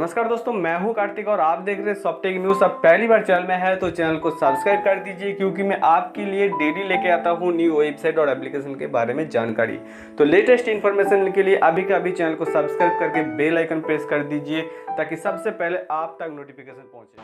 नमस्कार दोस्तों, मैं हूं कार्तिक और आप देख रहे हैं सॉफ्टेक न्यूज़। अब पहली बार चैनल में है तो चैनल को सब्सक्राइब कर दीजिए, क्योंकि मैं आपके लिए डेली लेके आता हूं न्यू वेबसाइट और एप्लीकेशन के बारे में जानकारी। तो लेटेस्ट इन्फॉर्मेशन के लिए अभी का अभी चैनल को सब्सक्राइब करके बेल आइकन प्रेस कर दीजिए, ताकि सबसे पहले आप तक नोटिफिकेशन पहुंचे।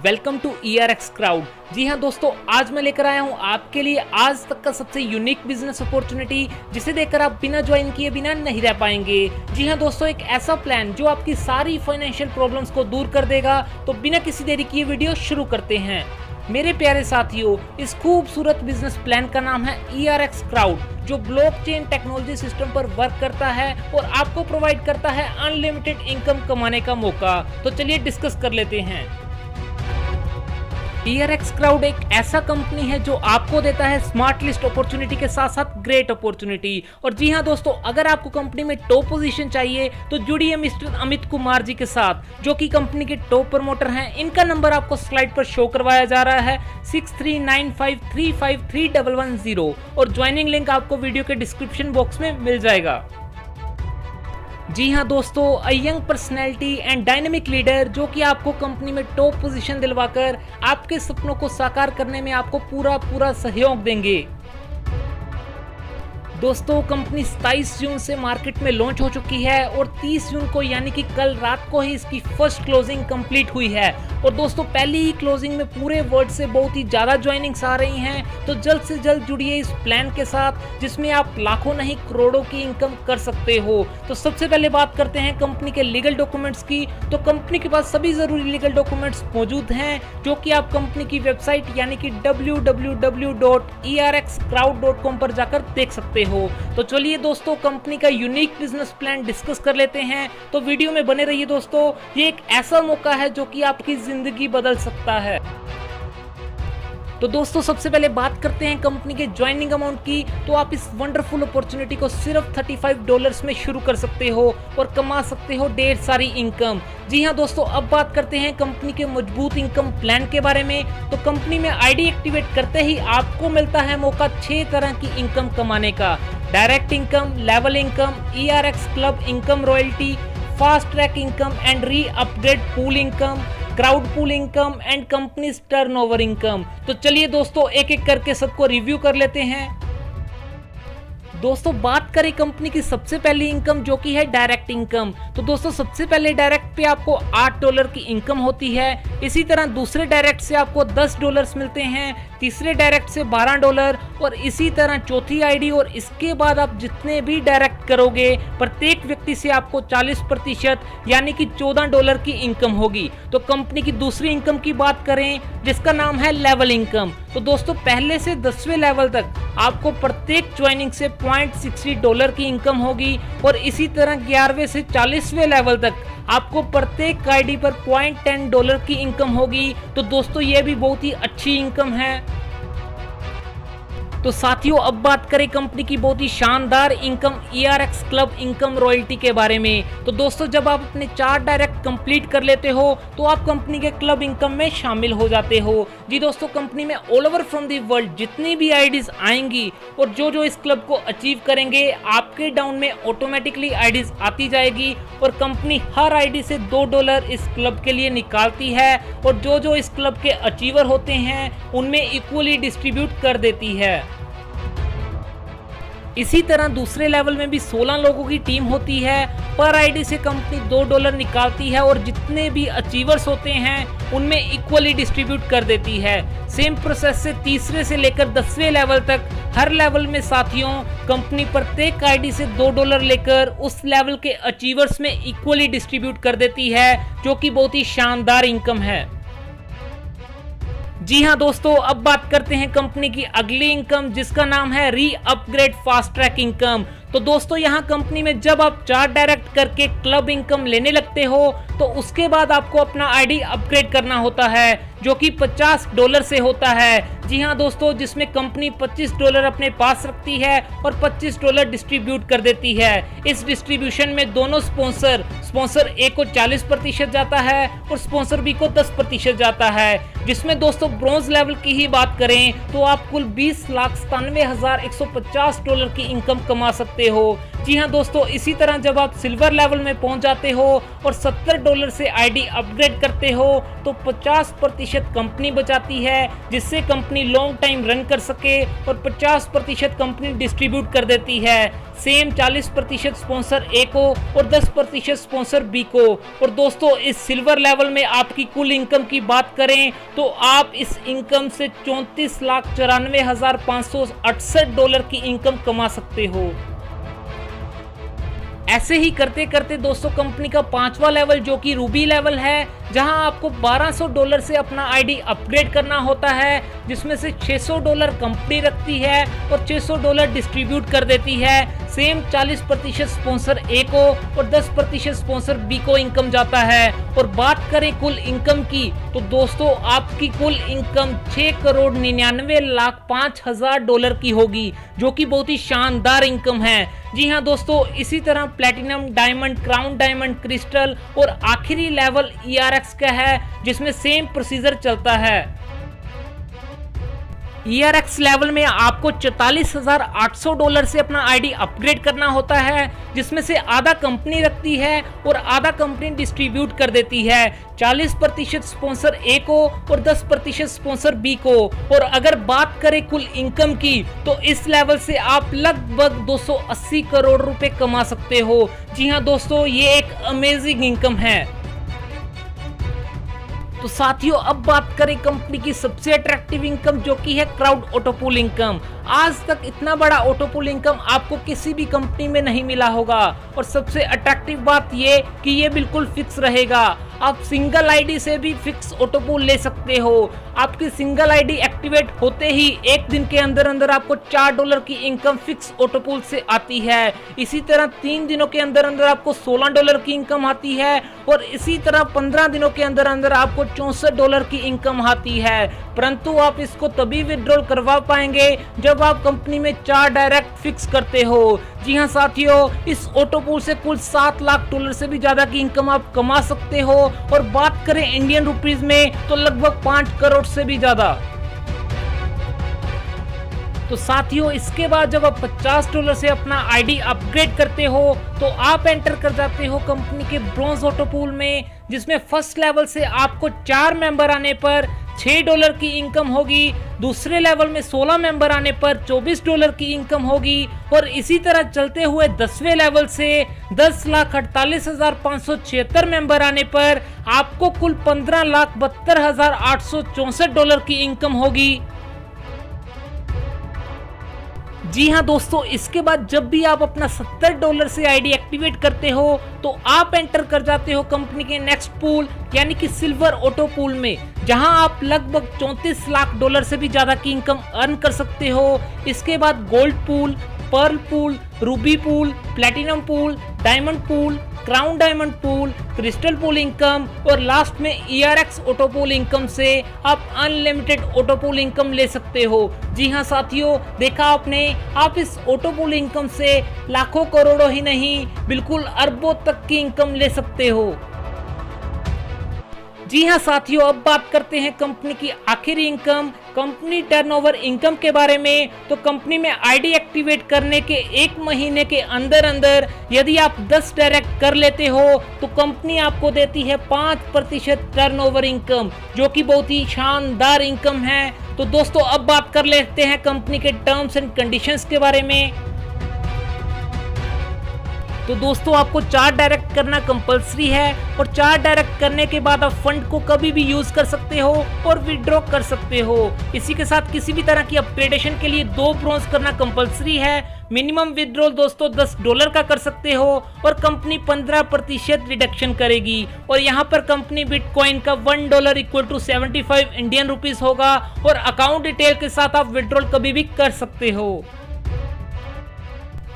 Welcome to ERX crowd. जी हाँ दोस्तों, आज मैं लेकर आया हूँ आपके लिए आज तक का सबसे यूनिक बिजनेस अपॉर्चुनिटी, जिसे देखकर आप बिना ज्वाइन किए बिना नहीं रह पाएंगे। जी हाँ दोस्तों, एक ऐसा प्लान जो आपकी सारी फाइनेंशियल प्रॉब्लम्स को दूर कर देगा। तो बिना किसी देरी किए वीडियो शुरू करते हैं। मेरे प्यारे साथियों, इस खूबसूरत बिजनेस प्लान का नाम है ERX क्राउड, जो ब्लॉकचेन टेक्नोलॉजी सिस्टम पर वर्क करता है और आपको प्रोवाइड करता है अनलिमिटेड इनकम कमाने का मौका। तो चलिए डिस्कस कर लेते हैं। ERX क्राउड एक ऐसा कंपनी है जो आपको देता है स्मार्ट लिस्ट अपॉर्चुनिटी के साथ साथ ग्रेट अपॉर्चुनिटी। और जी हाँ दोस्तों, अगर आपको कंपनी में टॉप पोजीशन चाहिए तो जुड़िए मिस्टर अमित कुमार जी के साथ, जो कि कंपनी के टॉप प्रमोटर हैं। इनका नंबर आपको स्लाइड पर शो करवाया जा रहा है 6395353110, और ज्वाइनिंग लिंक आपको वीडियो के डिस्क्रिप्शन बॉक्स में मिल जाएगा। जी हाँ दोस्तों, a young personality and dynamic leader, जो कि आपको कंपनी में टॉप पोजीशन दिलवाकर आपके सपनों को साकार करने में आपको पूरा सहयोग देंगे। दोस्तों, कंपनी 27 जून से मार्केट में लॉन्च हो चुकी है और 30 जून को यानी कि कल रात को ही इसकी फर्स्ट क्लोजिंग कंप्लीट हुई है। और दोस्तों, पहली ही क्लोजिंग में पूरे वर्ल्ड से बहुत ही ज़्यादा ज्वाइनिंग्स आ रही हैं। तो जल्द से जल्द जुड़िए इस प्लान के साथ, जिसमें आप लाखों नहीं करोड़ों की इनकम कर सकते हो। तो सबसे पहले बात करते हैं कंपनी के लीगल डॉक्यूमेंट्स की। तो कंपनी के पास सभी ज़रूरी लीगल डॉक्यूमेंट्स मौजूद हैं, जो कि आप कंपनी की वेबसाइट यानी कि www.erxcrowd.com पर जाकर देख सकते हो। तो चलिए दोस्तों, कंपनी का यूनिक बिजनेस प्लान डिस्कस कर लेते हैं। तो वीडियो में बने रहिए दोस्तों, ये एक ऐसा मौका है जो कि आपकी जिंदगी बदल सकता है। तो दोस्तों, सबसे पहले बात करते हैं कंपनी के ज्वाइनिंग अमाउंट की। तो आप इस वंडरफुल अपॉर्चुनिटी को सिर्फ $35 में शुरू कर सकते हो और कमा सकते हो ढेर सारी इनकम। जी हाँ दोस्तों, अब बात करते हैं कंपनी के मजबूत इनकम प्लान के बारे में। तो कंपनी में ID एक्टिवेट करते ही आपको मिलता है मौका 6 तरह की इनकम कमाने का: direct income, level income, ERX club income, royalty, fast track income and re upgrade pool income, crowd pool income and company's turnover income. तो चलिए दोस्तों, एक एक करके सबको रिव्यू कर लेते हैं। दोस्तों, बात करें कंपनी की सबसे पहली इनकम, जो कि है डायरेक्ट इनकम। तो दोस्तों, सबसे पहले डायरेक्ट पे आपको $8 की इनकम होती है। इसी तरह दूसरे डायरेक्ट से आपको $10 मिलते हैं, तीसरे डायरेक्ट से $12, और इसी तरह चौथी ID और इसके बाद आप जितने भी डायरेक्ट करोगे प्रत्येक व्यक्ति से आपको 40% यानी कि $14 की इनकम होगी। तो कंपनी की दूसरी इनकम की बात करें, जिसका नाम है लेवल इनकम। तो दोस्तों, पहले से 10वें लेवल तक आपको प्रत्येक ज्वाइनिंग से $0.60 की इनकम होगी, और इसी तरह 11वें से 40वें लेवल तक आपको प्रत्येक ID पर $0.10 की इनकम होगी। तो दोस्तों, ये भी बहुत ही अच्छी इनकम है। तो साथियों, अब बात करें कंपनी की बहुत ही शानदार income ERX club income royalty के बारे में। तो दोस्तों, जब आप अपने 4 डायरेक्ट कंप्लीट कर लेते हो तो आप कंपनी के क्लब इनकम में शामिल हो जाते हो। जी दोस्तों, कंपनी में all over from the world जितनी भी IDs आएंगी और जो इस क्लब को अचीव करेंगे, आपके डाउन में ऑटोमेटिकली IDs आती जाएगी, और कंपनी हर ID से $2 इस क्लब के लिए निकालती है, और जो इस क्लब के अचीवर होते हैं उनमें इक्वली डिस्ट्रीब्यूट कर देती है। इसी तरह दूसरे लेवल में भी 16 लोगों की टीम होती है। पर ID से कंपनी $2 निकालती है, और जितने भी अचीवर्स होते हैं उनमें इक्वली डिस्ट्रीब्यूट कर देती है। सेम प्रोसेस से तीसरे से लेकर 10वें लेवल तक हर लेवल में साथियों, कंपनी प्रत्येक ID से $2 लेकर उस लेवल के अचीवर्स में इक्वली डिस्ट्रीब्यूट कर देती है, जो कि बहुत ही शानदार इनकम है। जी हाँ दोस्तों, अब बात करते हैं कंपनी की अगली इनकम, जिसका नाम है री अपग्रेड फास्ट ट्रैक इनकम। तो दोस्तों, यहाँ कंपनी में जब आप 4 डायरेक्ट करके क्लब इनकम लेने लगते हो तो उसके बाद आपको अपना ID अपग्रेड करना होता है, जो कि $50 से होता है। जी हाँ दोस्तों, जिसमें कंपनी $25 अपने पास रखती है और $25 डिस्ट्रीब्यूट कर देती है। इस डिस्ट्रीब्यूशन में दोनों स्पॉन्सर A को 40% जाता है और स्पॉन्सर B को 10% जाता है। जिसमें दोस्तों ब्रॉन्ज लेवल की ही बात करें तो आप कुल $20,97,150 की इनकम कमा सकते हो। जी हाँ दोस्तों, इसी तरह जब आप सिल्वर लेवल में पहुंच जाते हो और $70 से आईडी अपग्रेड करते हो तो 50% कंपनी बचाती है, जिससे कंपनी लॉन्ग टाइम रन कर सके, और 50% कंपनी डिस्ट्रीब्यूट कर देती है। सेम 40% स्पॉन्सर ए को और 10% स्पॉन्सर बी को। और दोस्तों, इस सिल्वर लेवल में आपकी कुल इनकम की बात करें तो आप इस इनकम से $34,94,568 की इनकम कमा सकते हो। ऐसे ही करते करते दोस्तों कंपनी का 5वां लेवल जो कि रूबी लेवल है, जहां आपको $1200 से अपना आईडी अपग्रेड करना होता है, जिसमें से $600 कंपनी रखती है और $600 डिस्ट्रीब्यूट कर देती है। सेम 40% स्पॉन्सर ए को और 10% स्पॉन्सर बी को इनकम जाता है। और बात करें कुल इनकम की तो दोस्तों आपकी कुल इनकम $6,99,05,000 की होगी, जो कि बहुत ही शानदार इनकम है। जी हाँ दोस्तों, इसी तरह platinum, diamond, crown diamond, crystal और आखिरी लेवल ERX का है, जिसमें सेम प्रोसीजर चलता है। ERX लेवल में आपको $44,800 से अपना आईडी अपग्रेड करना होता है, जिसमें से आधा कंपनी रखती है और आधा कंपनी डिस्ट्रीब्यूट कर देती है। 40% स्पॉन्सर ए को और 10% स्पॉन्सर बी को। और अगर बात करें कुल इनकम की तो इस लेवल से आप लगभग 280 करोड़ रुपए कमा सकते हो। जी हाँ दोस्तों, ये एक अमेजिंग इनकम है। तो साथियों, अब बात करें कंपनी की सबसे अट्रैक्टिव इनकम, जो कि है क्राउड ऑटोपूल इनकम। आज तक इतना बड़ा ऑटोपूल इनकम आपको किसी भी कंपनी में नहीं मिला होगा। और सबसे अट्रैक्टिव बात ये कि ये बिल्कुल फिक्स रहेगा। आप सिंगल आईडी से भी फिक्स ऑटोपूल ले सकते हो। आपकी सिंगल आईडी एक्टिवेट होते ही एक दिन के अंदर अंदर आपको $4 की इनकम फिक्स ऑटोपूल से आती है। इसी तरह 3 दिनों के अंदर अंदर आपको $16 की इनकम आती है। और इसी तरह 15 दिनों के अंदर अंदर आपको $64 की इनकम आती है। परंतु आप इसको तभी विड्रॉल करवा पाएंगे जब आप कंपनी में 4 डायरेक्ट फिक्स करते हो। जी हाँ साथियों, इस ऑटोपूल से कुल $7 लाख से भी ज्यादा की इनकम आप कमा सकते हो। और बात करें इंडियन रुपीस में तो लगभग 5 करोड़ से भी ज्यादा। तो साथियों, इसके बाद जब आप $50 से अपना आईडी अपग्रेड करते हो तो आप एंटर कर जाते हो कंपनी के ब्रॉन्ज ऑटोपूल में, जिसमें फर्स्ट लेवल से आपको 4 मेंबर आने पर $6 की इनकम होगी। दूसरे लेवल में 16 मेंबर आने पर $24 की इनकम होगी। और इसी तरह चलते हुए 10वें लेवल से 10,48,576 मेंबर आने पर आपको कुल $15,72,864 की इनकम होगी। जी हाँ दोस्तों, इसके बाद जब भी आप अपना $70 से आईडी एक्टिवेट करते हो तो आप एंटर कर जाते हो कंपनी के नेक्स्ट पूल यानी कि सिल्वर ऑटो पूल में, जहां आप लगभग $34 लाख से भी ज्यादा की इनकम अर्न कर सकते हो। इसके बाद gold pool, pearl pool, ruby pool, platinum pool, diamond pool, crown diamond pool, crystal pool income और लास्ट में ERX ऑटो पूल इनकम से आप अनलिमिटेड ऑटो पूल इनकम ले सकते हो। जी हाँ साथियों, देखा आपने, आप इस ऑटो पूल इनकम से लाखों करोड़ों ही नहीं बिल्कुल अरबों तक की इनकम ले सकते हो। जी हाँ साथियों, अब बात करते हैं कंपनी की आखिरी इनकम, कंपनी टर्नओवर इनकम के बारे में। तो कंपनी में आईडी एक्टिवेट करने के 1 महीने के अंदर अंदर यदि आप 10 डायरेक्ट कर लेते हो तो कंपनी आपको देती है 5% टर्नओवर इनकम, जो कि बहुत ही शानदार इनकम है। तो दोस्तों, अब बात कर लेते हैं कंपनी के टर्म्स एंड कंडीशंस के बारे में। तो दोस्तों, आपको 4 डायरेक्ट करना कंपलसरी है और 4 डायरेक्ट करने के बाद आप फंड को कभी भी यूज कर सकते हो और विड्रॉ कर सकते हो। इसी के साथ किसी भी तरह की अपग्रेडेशन के लिए 2 ब्रोन्स करना कंपलसरी है। मिनिमम विड्रॉल दोस्तों $10 का कर सकते हो और कंपनी 15% रिडक्शन करेगी। और यहाँ पर कंपनी बिटकॉइन का $1 इक्वल टू 75 इंडियन रुपीज होगा और अकाउंट डिटेल के साथ आप विड्रॉल कभी भी कर सकते हो।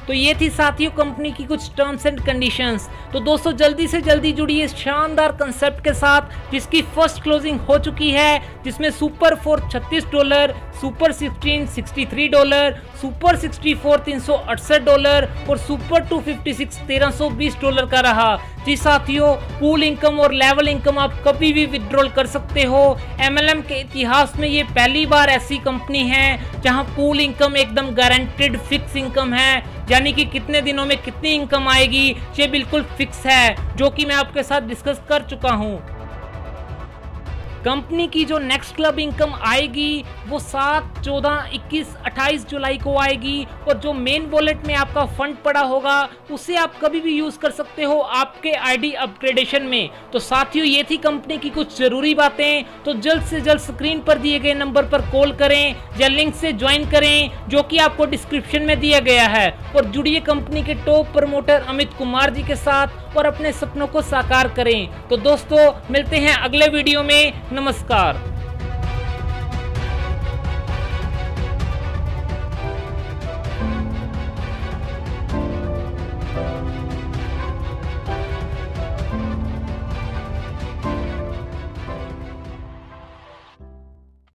तो ये थी साथियों कंपनी की कुछ टर्म्स एंड कंडीशंस। तो दोस्तों जल्दी से जल्दी जुड़िए इस शानदार कंसेप्ट के साथ जिसकी फर्स्ट क्लोजिंग हो चुकी है, जिसमें सुपर 4 $36, सुपर 16 $63, सुपर 64 $368 और सुपर 256 $1320 का रहा। जी साथियों, पूल इनकम और लेवल इनकम आप कभी भी विड्रॉल कर सकते हो। MLM के इतिहास में ये पहली बार ऐसी कंपनी है जहां पूल इनकम एकदम गारंटेड फिक्स इनकम है, यानी कि कितने दिनों में कितनी इनकम आएगी ये बिल्कुल फिक्स है, जो कि मैं आपके साथ डिस्कस कर चुका हूं। कंपनी की जो नेक्स्ट क्लब इनकम आएगी वो 7, 14, 21, 28 जुलाई को आएगी और जो मेन वॉलेट में आपका फंड पड़ा होगा उसे आप कभी भी यूज कर सकते हो आपके आईडी अपग्रेडेशन में। तो साथियों ये थी कंपनी की कुछ जरूरी बातें। तो जल्द से जल्द स्क्रीन पर दिए गए नंबर पर कॉल करें या लिंक से ज्वाइन करें जो कि आपको डिस्क्रिप्शन में दिया गया है, और जुड़िए कंपनी के टॉप प्रमोटर अमित कुमार जी के साथ और अपने सपनों को साकार करें। तो दोस्तों मिलते हैं अगले वीडियो में। नमस्कार।